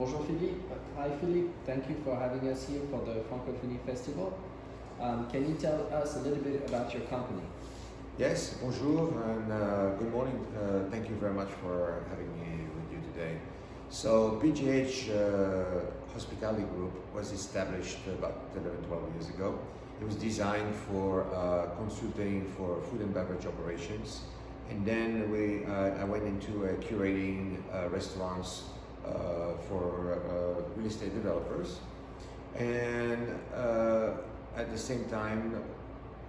Bonjour Philippe. Hi Philippe, thank you for having us here for the Francophonie Festival. Can you tell us a little bit about your company? Yes, bonjour and good morning. Thank you very much for having me with you today. So PGH Hospitality Group was established about 11, 12 years ago. It was designed for consulting for food and beverage operations. And then I went into curating restaurants for real estate developers. And at the same time,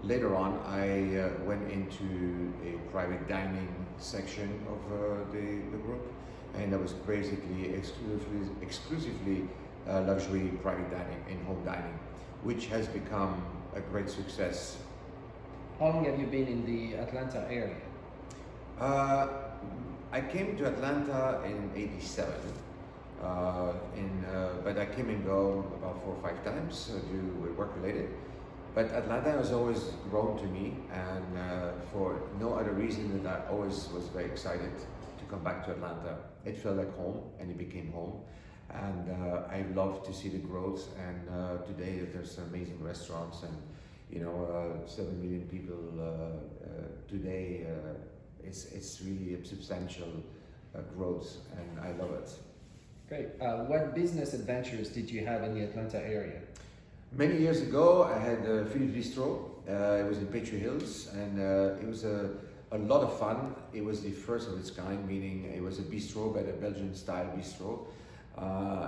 later on, I went into a private dining section of the group, and that was basically exclusively luxury private dining and home dining, which has become a great success. How long have you been in the Atlanta area? I came to Atlanta in '87, but I came and go about 4 or 5 times due with work related. But Atlanta has always grown to me, and for no other reason than I always was very excited to come back to Atlanta. It felt like home, and it became home. And I love to see the growth. And today there's amazing restaurants, and 7 million people today. It's really a substantial growth, and I love it. Great. What business adventures did you have in the Atlanta area? Many years ago, I had Philippe Bistro. It was in Patriot Hills, and it was a lot of fun. It was the first of its kind, meaning it was a bistro, but a Belgian style bistro.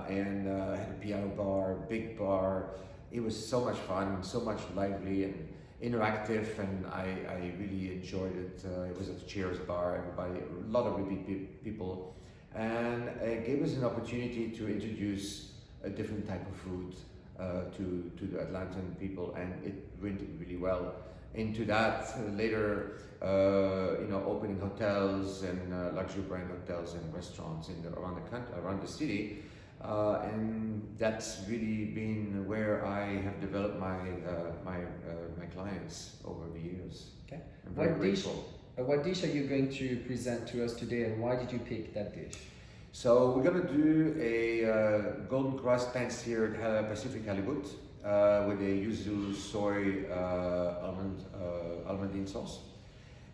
And had a piano bar, big bar. It was so much fun, so much lively and interactive, and I really enjoyed it. It was a cheers bar, everybody, a lot of repeat people. And it gave us an opportunity to introduce a different type of food to the Atlantan people, and it went really well. Into that later, opening hotels and luxury brand hotels and restaurants around the country, around the city, and that's really been where I have developed my clients over the years. Okay. I'm very grateful. What dish are you going to present to us today, and why did you pick that dish? So we're going to do a golden crust pan-seared Pacific halibut with a Yuzu soy Almondine sauce.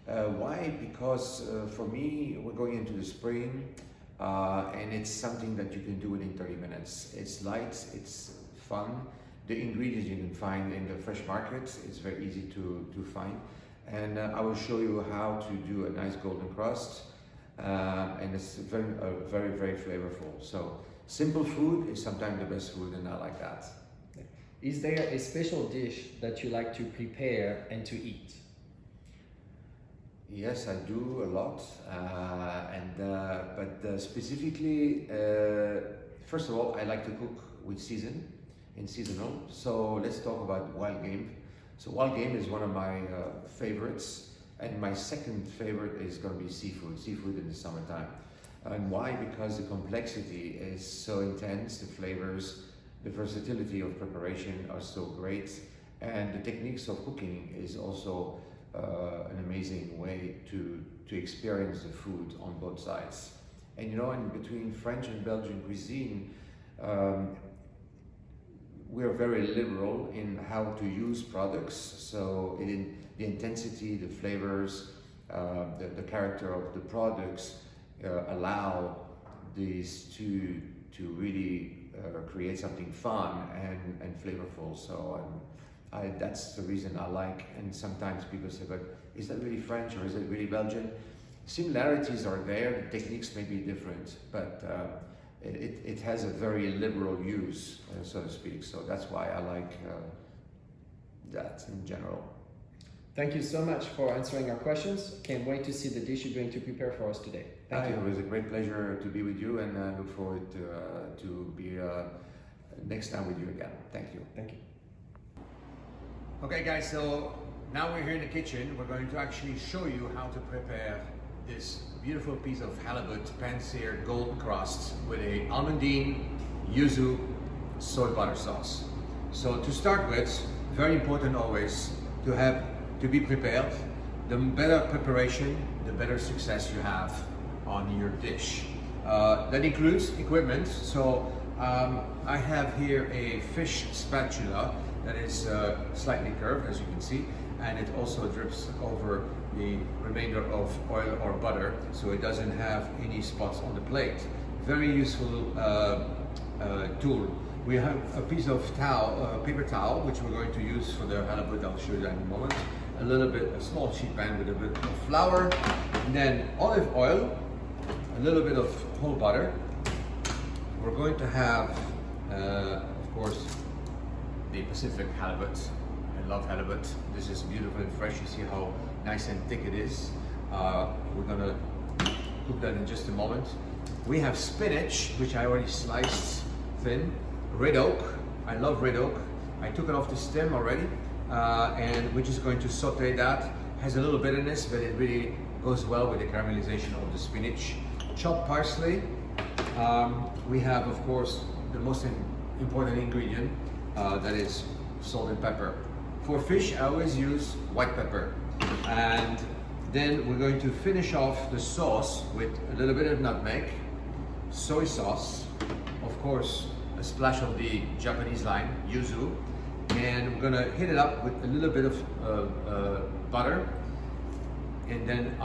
Why? Because for me, we're going into the spring, and it's something that you can do within 30 minutes. It's light, it's fun. The ingredients you can find in the fresh markets. It's very easy to find. And I will show you how to do a nice golden crust. And it's very, very flavorful. So simple food is sometimes the best food, and I like that. Is there a special dish that you like to prepare and to eat? Yes, I do a lot. But specifically, first of all, I like to cook with seasonal. So let's talk about wild game. So wild game is one of my favorites. And my second favorite is going to be seafood in the summertime. And why? Because the complexity is so intense, the flavors, the versatility of preparation are so great, and the techniques of cooking is also an amazing way to experience the food on both sides. And in between French and Belgian cuisine, we're very liberal in how to use products. So the intensity, the flavors, the character of the products allow these to really create something fun and flavorful. So that's the reason I like. And sometimes people say, but is that really French or is it really Belgian? Similarities are there, the techniques may be different, but it has a very liberal use, so to speak. So that's why I like that in general. Thank you so much for answering our questions. Can't wait to see the dish you're going to prepare for us today. Thank you. It was a great pleasure to be with you, and I look forward to be next time with you again. Thank you. Thank you. Okay guys, so now we're here in the kitchen. We're going to actually show you how to prepare this beautiful piece of halibut pan-seared golden crust with a Almondine Yuzu soy butter sauce. So to start with, very important always to be prepared. The better preparation, the better success you have on your dish. That includes equipment. So I have here a fish spatula that is slightly curved, as you can see, and it also drips over the remainder of oil or butter, so it doesn't have any spots on the plate. Very useful tool. We have a piece of towel, paper towel, which we're going to use for the halibut. I'll show you that in a moment. A small sheet pan with a bit of flour, and then olive oil, a little bit of whole butter. We're going to have, of course, the Pacific halibut. I love halibut. This is beautiful and fresh. You see how nice and thick it is. We're gonna cook that in just a moment. We have spinach, which I already sliced thin. Red oak. I love red oak. I took it off the stem already, and we're just going to saute that. Has a little bitterness, but it really goes well with the caramelization of the spinach. Chopped parsley. We have, of course, the most important ingredient, that is salt and pepper. For fish, I always use white pepper. And then we're going to finish off the sauce with a little bit of nutmeg, soy sauce, of course, a splash of the Japanese line, Yuzu, and we're gonna hit it up with a little bit of butter, and then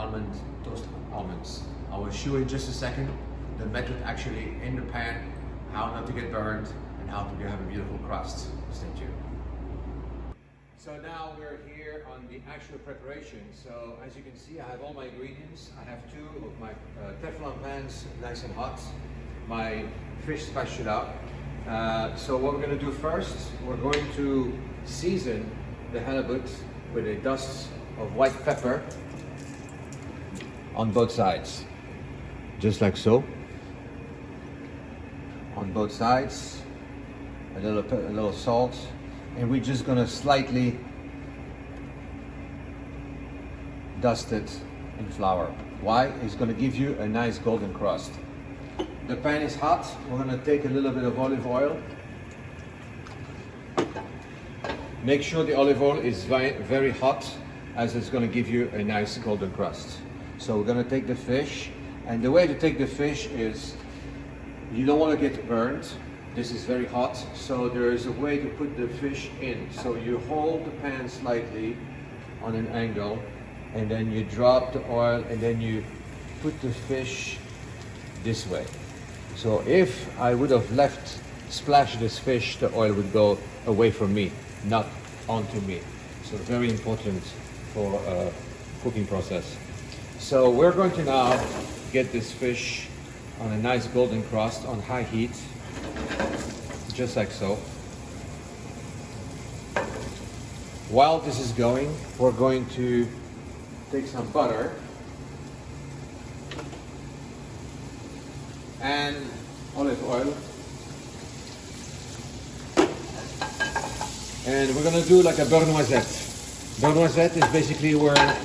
toasted almonds. I will show you in just a second the method actually in the pan, how not to get burned, and how to have a beautiful crust. Stay tuned. So now we're here on the actual preparation. So as you can see, I have all my ingredients. I have two of my Teflon pans, nice and hot. My fish spatula. So what we're going to do first, we're going to season the halibut with a dust of white pepper on both sides, just like so. On both sides, a little salt, and we're just gonna slightly dust it in flour. Why? It's gonna give you a nice golden crust. The pan is hot. We're gonna take a little bit of olive oil. Make sure the olive oil is very hot, as it's gonna give you a nice golden crust. So we're gonna take the fish, and the way to take the fish is, you don't want to get burned. This is very hot, so there is a way to put the fish in. So you hold the pan slightly on an angle, and then you drop the oil, and then you put the fish this way. So if I would have splashed this fish, the oil would go away from me, not onto me. So very important for a cooking process. So we're going to now get this fish on a nice golden crust on high heat, just like so. While this is going, we're going to take some butter and olive oil, and we're going to do like a beurre noisette. Beurre noisette is basically where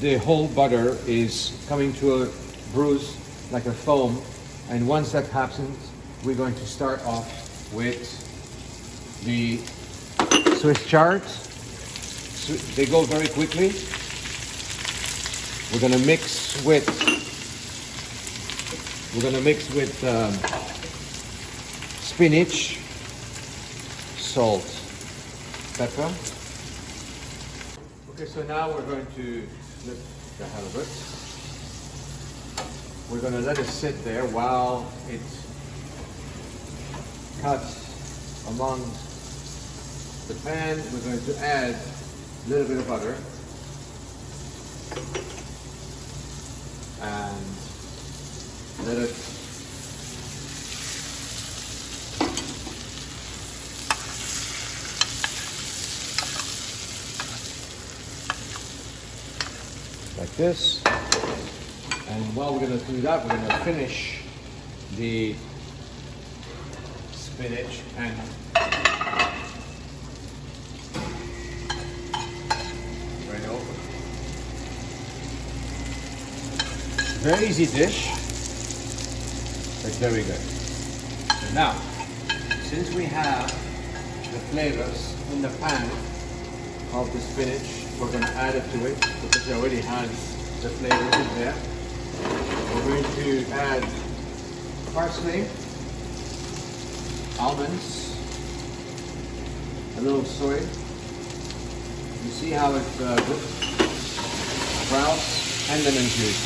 the whole butter is coming to a bruise, like a foam, and once that happens, we're going to start off with the Swiss chards. They go very quickly. We're gonna mix with spinach, salt, pepper. Okay, so now we're going to flip the halibut. We're going to let it sit there while it cuts among the pan. We're going to add a little bit of butter and let it like this. And while we're going to do that, we're going to finish the spinach and right over. Very easy dish, but very good. Now, since we have the flavors in the pan of the spinach, we're going to add it to it because it already has the flavors in there. We're going to add parsley, almonds, a little soy. You see how it sprouts, and lemon juice.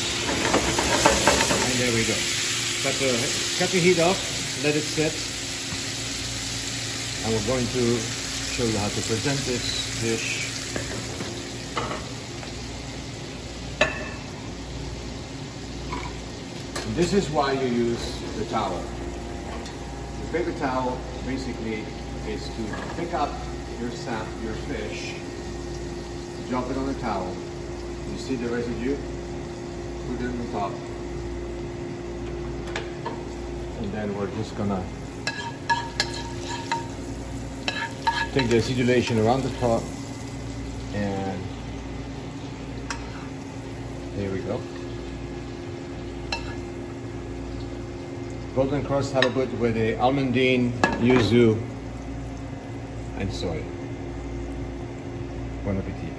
And there we go. Cut the heat off, let it sit. And we're going to show you how to present this dish. And this is why you use the towel. The paper towel basically is to pick up your fish, drop it on the towel. You see the residue? Put it on the top. And then we're just gonna take the acidulation around the top, and there we go. Golden Crust Halibut with a Almondine, Yuzu, and soy. Bon appetit.